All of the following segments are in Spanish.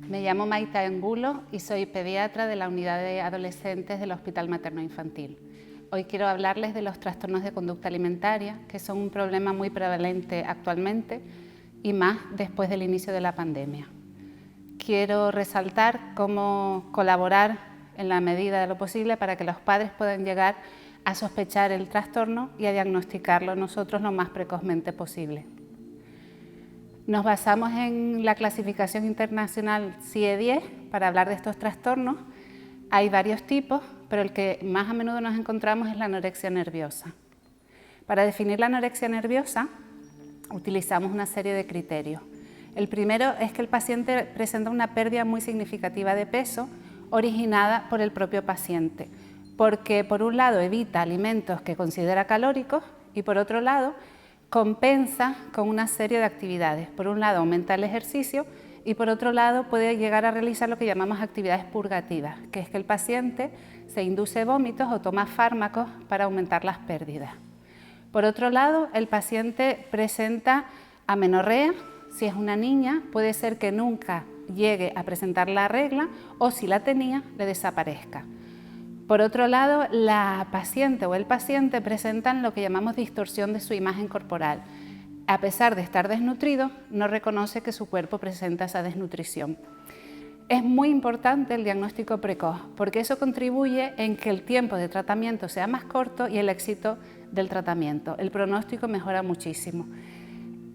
Me llamo Maite Angulo y soy pediatra de la unidad de adolescentes del Hospital Materno Infantil. Hoy quiero hablarles de los trastornos de conducta alimentaria, que son un problema muy prevalente actualmente y más después del inicio de la pandemia. Quiero resaltar cómo colaborar en la medida de lo posible para que los padres puedan llegar a sospechar el trastorno y a diagnosticarlo nosotros lo más precozmente posible. Nos basamos en la clasificación internacional CIE-10 para hablar de estos trastornos. Hay varios tipos, pero el que más a menudo nos encontramos es la anorexia nerviosa. Para definir la anorexia nerviosa utilizamos una serie de criterios. El primero es que el paciente presenta una pérdida muy significativa de peso originada por el propio paciente, porque por un lado evita alimentos que considera calóricos y por otro lado compensa con una serie de actividades. Por un lado aumenta el ejercicio y por otro lado puede llegar a realizar lo que llamamos actividades purgativas, que es que el paciente se induce vómitos o toma fármacos para aumentar las pérdidas. Por otro lado, el paciente presenta amenorrea. Si es una niña, puede ser que nunca llegue a presentar la regla o si la tenía, le desaparezca. Por otro lado, la paciente o el paciente presentan lo que llamamos distorsión de su imagen corporal. A pesar de estar desnutrido, no reconoce que su cuerpo presenta esa desnutrición. Es muy importante el diagnóstico precoz, porque eso contribuye en que el tiempo de tratamiento sea más corto y el éxito del tratamiento. El pronóstico mejora muchísimo.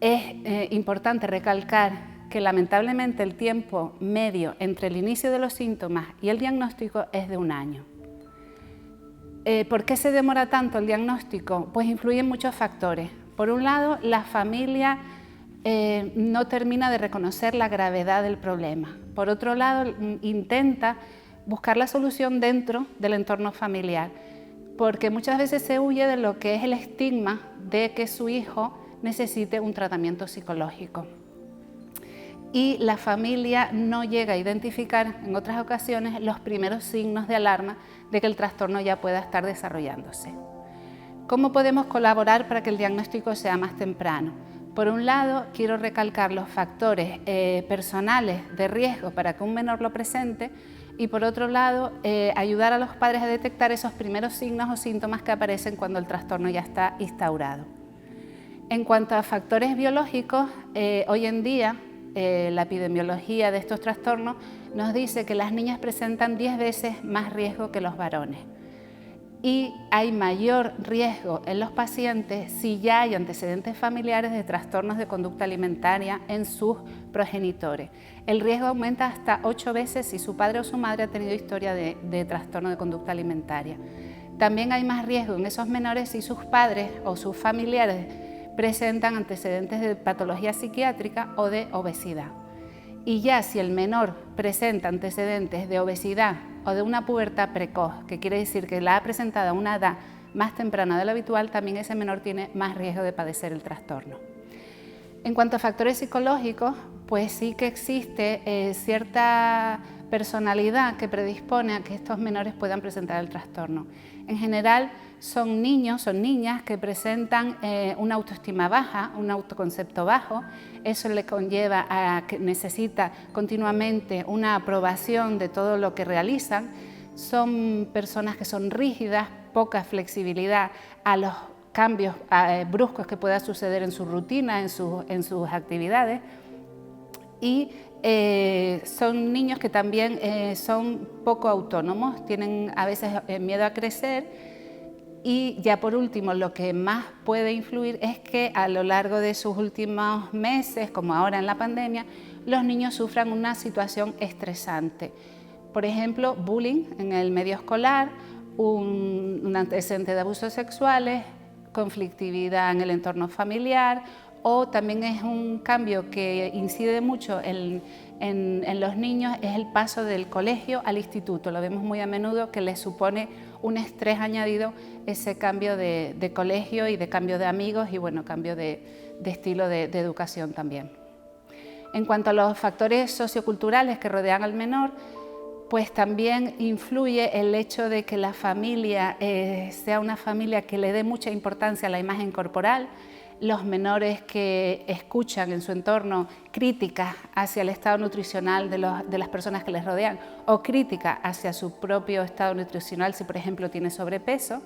Es importante recalcar que lamentablemente el tiempo medio entre el inicio de los síntomas y el diagnóstico es de 1 año. ¿Por qué se demora tanto el diagnóstico? Pues influyen muchos factores. Por un lado, la familia no termina de reconocer la gravedad del problema. Por otro lado, intenta buscar la solución dentro del entorno familiar, porque muchas veces se huye de lo que es el estigma de que su hijo necesite un tratamiento psicológico. Y la familia no llega a identificar en otras ocasiones los primeros signos de alarma de que el trastorno ya pueda estar desarrollándose. ¿Cómo podemos colaborar para que el diagnóstico sea más temprano? Por un lado, quiero recalcar los factores personales de riesgo para que un menor lo presente y por otro lado, ayudar a los padres a detectar esos primeros signos o síntomas que aparecen cuando el trastorno ya está instaurado. En cuanto a factores biológicos, hoy en día la epidemiología de estos trastornos nos dice que las niñas presentan 10 veces más riesgo que los varones y hay mayor riesgo en los pacientes si ya hay antecedentes familiares de trastornos de conducta alimentaria en sus progenitores. El riesgo aumenta hasta 8 veces si su padre o su madre ha tenido historia de trastorno de conducta alimentaria. También hay más riesgo en esos menores si sus padres o sus familiares presentan antecedentes de patología psiquiátrica o de obesidad. Y ya si el menor presenta antecedentes de obesidad o de una pubertad precoz, que quiere decir que la ha presentado a una edad más temprana de lo habitual, también ese menor tiene más riesgo de padecer el trastorno. En cuanto a factores psicológicos, pues sí que existe cierta personalidad que predispone a que estos menores puedan presentar el trastorno. En general son niños, son niñas que presentan una autoestima baja, un autoconcepto bajo. Eso le conlleva a que necesita continuamente una aprobación de todo lo que realizan. Son personas que son rígidas, poca flexibilidad a los cambios bruscos que pueda suceder en su rutina, en sus actividades. Y son niños que también son poco autónomos, tienen a veces miedo a crecer y ya por último lo que más puede influir es que a lo largo de sus últimos meses, como ahora en la pandemia, los niños sufran una situación estresante. Por ejemplo, bullying en el medio escolar, un antecedente de abusos sexuales, conflictividad en el entorno familiar, o también es un cambio que incide mucho en los niños, es el paso del colegio al instituto. Lo vemos muy a menudo que les supone un estrés añadido ese cambio de colegio y de cambio de amigos y bueno, cambio de estilo de educación también. En cuanto a los factores socioculturales que rodean al menor, pues también influye el hecho de que la familia sea una familia que le dé mucha importancia a la imagen corporal. los menores que escuchan en su entorno críticas hacia el estado nutricional de las personas que les rodean o críticas hacia su propio estado nutricional si, por ejemplo, tiene sobrepeso.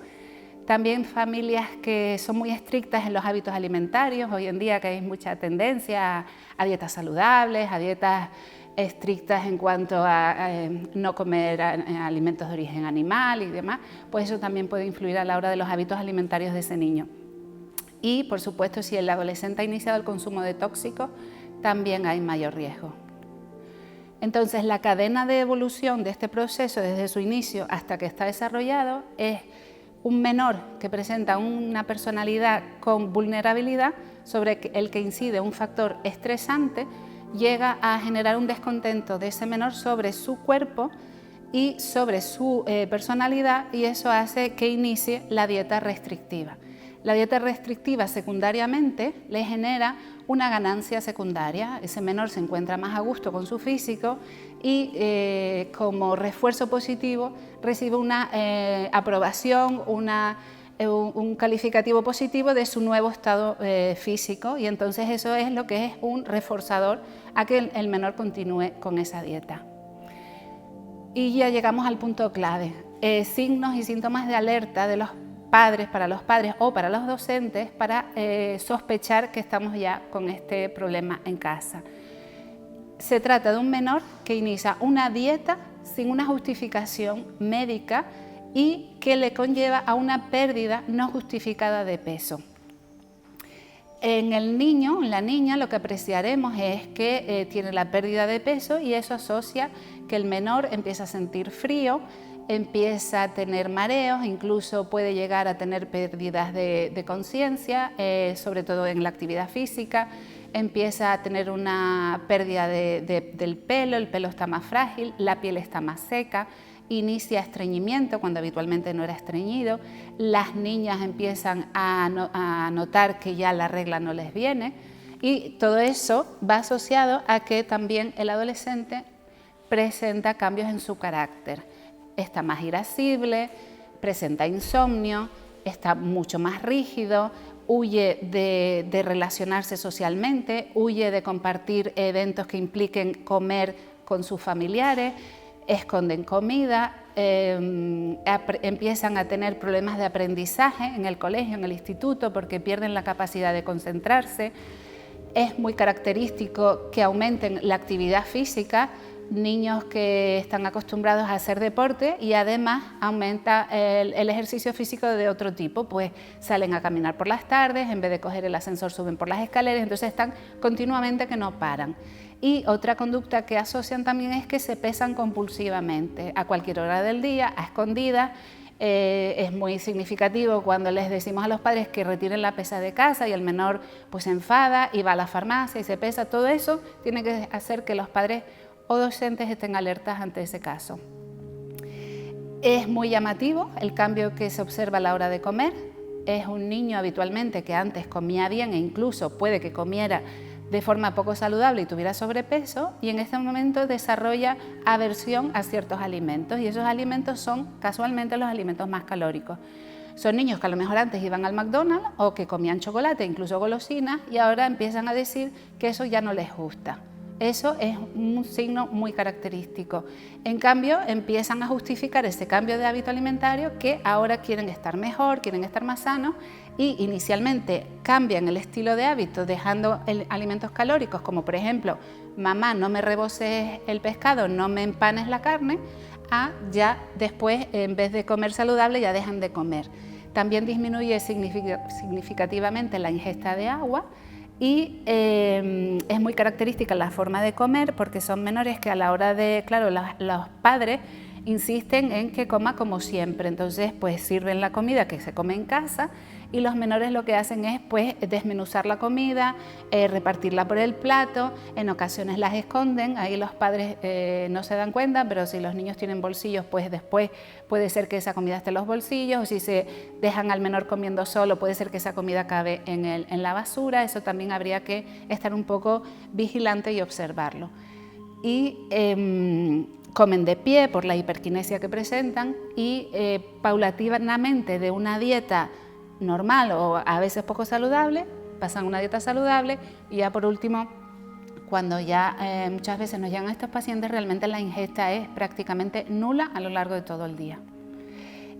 También familias que son muy estrictas en los hábitos alimentarios. Hoy en día que hay mucha tendencia a dietas saludables, a dietas estrictas en cuanto a no comer alimentos de origen animal y demás, pues eso también puede influir a la hora de los hábitos alimentarios de ese niño. Y, por supuesto, si el adolescente ha iniciado el consumo de tóxicos, también hay mayor riesgo. Entonces, la cadena de evolución de este proceso desde su inicio hasta que está desarrollado es un menor que presenta una personalidad con vulnerabilidad sobre el que incide un factor estresante, llega a generar un descontento de ese menor sobre su cuerpo y sobre su personalidad, y eso hace que inicie la dieta restrictiva. La dieta restrictiva secundariamente le genera una ganancia secundaria. Ese menor se encuentra más a gusto con su físico y como refuerzo positivo recibe una aprobación, un calificativo positivo de su nuevo estado físico, y entonces eso es lo que es un reforzador a que el menor continúe con esa dieta. Y ya llegamos al punto clave, signos y síntomas de alerta de los padres, para los padres o para los docentes, para sospechar que estamos ya con este problema en casa. Se trata de un menor que inicia una dieta sin una justificación médica y que le conlleva a una pérdida no justificada de peso. En el niño, en la niña, lo que apreciaremos es que tiene la pérdida de peso, y eso asocia que el menor empieza a sentir frío, empieza a tener mareos, incluso puede llegar a tener pérdidas de conciencia, sobre todo en la actividad física, empieza a tener una pérdida del pelo, el pelo está más frágil, la piel está más seca, inicia estreñimiento cuando habitualmente no era estreñido, las niñas empiezan a notar que ya la regla no les viene, y todo eso va asociado a que también el adolescente presenta cambios en su carácter. Está más irascible, presenta insomnio, está mucho más rígido, huye de relacionarse socialmente, huye de compartir eventos que impliquen comer con sus familiares, esconden comida, empiezan a tener problemas de aprendizaje en el colegio, en el instituto, porque pierden la capacidad de concentrarse. Es muy característico que aumenten la actividad física, niños que están acostumbrados a hacer deporte, y además aumenta el ejercicio físico de otro tipo, pues salen a caminar por las tardes, en vez de coger el ascensor suben por las escaleras, entonces están continuamente que no paran. Y otra conducta que asocian también es que se pesan compulsivamente, a cualquier hora del día, a escondidas. Es muy significativo cuando les decimos a los padres que retiren la pesa de casa y el menor pues se enfada y va a la farmacia y se pesa. Todo eso tiene que hacer que los padres o docentes estén alertas ante ese caso. Es muy llamativo el cambio que se observa a la hora de comer. Es un niño habitualmente que antes comía bien e incluso puede que comiera de forma poco saludable y tuviera sobrepeso, y en este momento desarrolla aversión a ciertos alimentos, y esos alimentos son casualmente los alimentos más calóricos. Son niños que a lo mejor antes iban al McDonald's o que comían chocolate, incluso golosinas, y ahora empiezan a decir que eso ya no les gusta. Eso es un signo muy característico. En cambio, empiezan a justificar ese cambio de hábito alimentario, que ahora quieren estar mejor, quieren estar más sanos, y inicialmente cambian el estilo de hábito dejando alimentos calóricos, como por ejemplo, mamá, no me reboses el pescado, no me empanes la carne, a ya después, en vez de comer saludable, ya dejan de comer. También disminuye significativamente la ingesta de agua, y es muy característica la forma de comer, porque son menores que a la hora de, claro, los padres insisten en que coma como siempre, entonces pues sirven la comida que se come en casa, y los menores lo que hacen es pues desmenuzar la comida, repartirla por el plato, en ocasiones las esconden, ahí los padres no se dan cuenta, pero si los niños tienen bolsillos, pues después puede ser que esa comida esté en los bolsillos, o si se dejan al menor comiendo solo, puede ser que esa comida acabe en la basura. Eso también habría que estar un poco vigilante y observarlo. Y comen de pie por la hiperquinesia que presentan, y paulatinamente de una dieta normal o a veces poco saludable pasan una dieta saludable y ya por último, cuando ya muchas veces nos llegan estos pacientes, realmente la ingesta es prácticamente nula a lo largo de todo el día.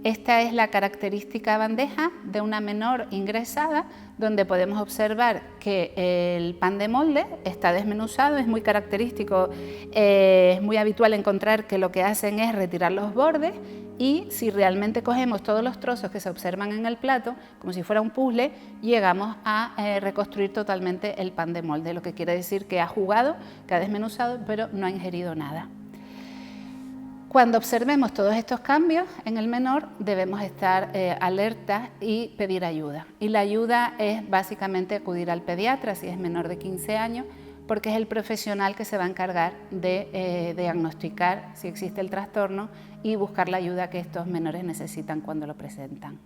Esta es la característica bandeja de una menor ingresada, donde podemos observar que el pan de molde está desmenuzado, es muy característico, es muy habitual encontrar que lo que hacen es retirar los bordes y si realmente cogemos todos los trozos que se observan en el plato, como si fuera un puzzle, llegamos a reconstruir totalmente el pan de molde, lo que quiere decir que ha jugado, que ha desmenuzado, pero no ha ingerido nada. Cuando observemos todos estos cambios en el menor, debemos estar alertas y pedir ayuda. Y la ayuda es básicamente acudir al pediatra si es menor de 15 años, porque es el profesional que se va a encargar de diagnosticar si existe el trastorno y buscar la ayuda que estos menores necesitan cuando lo presentan.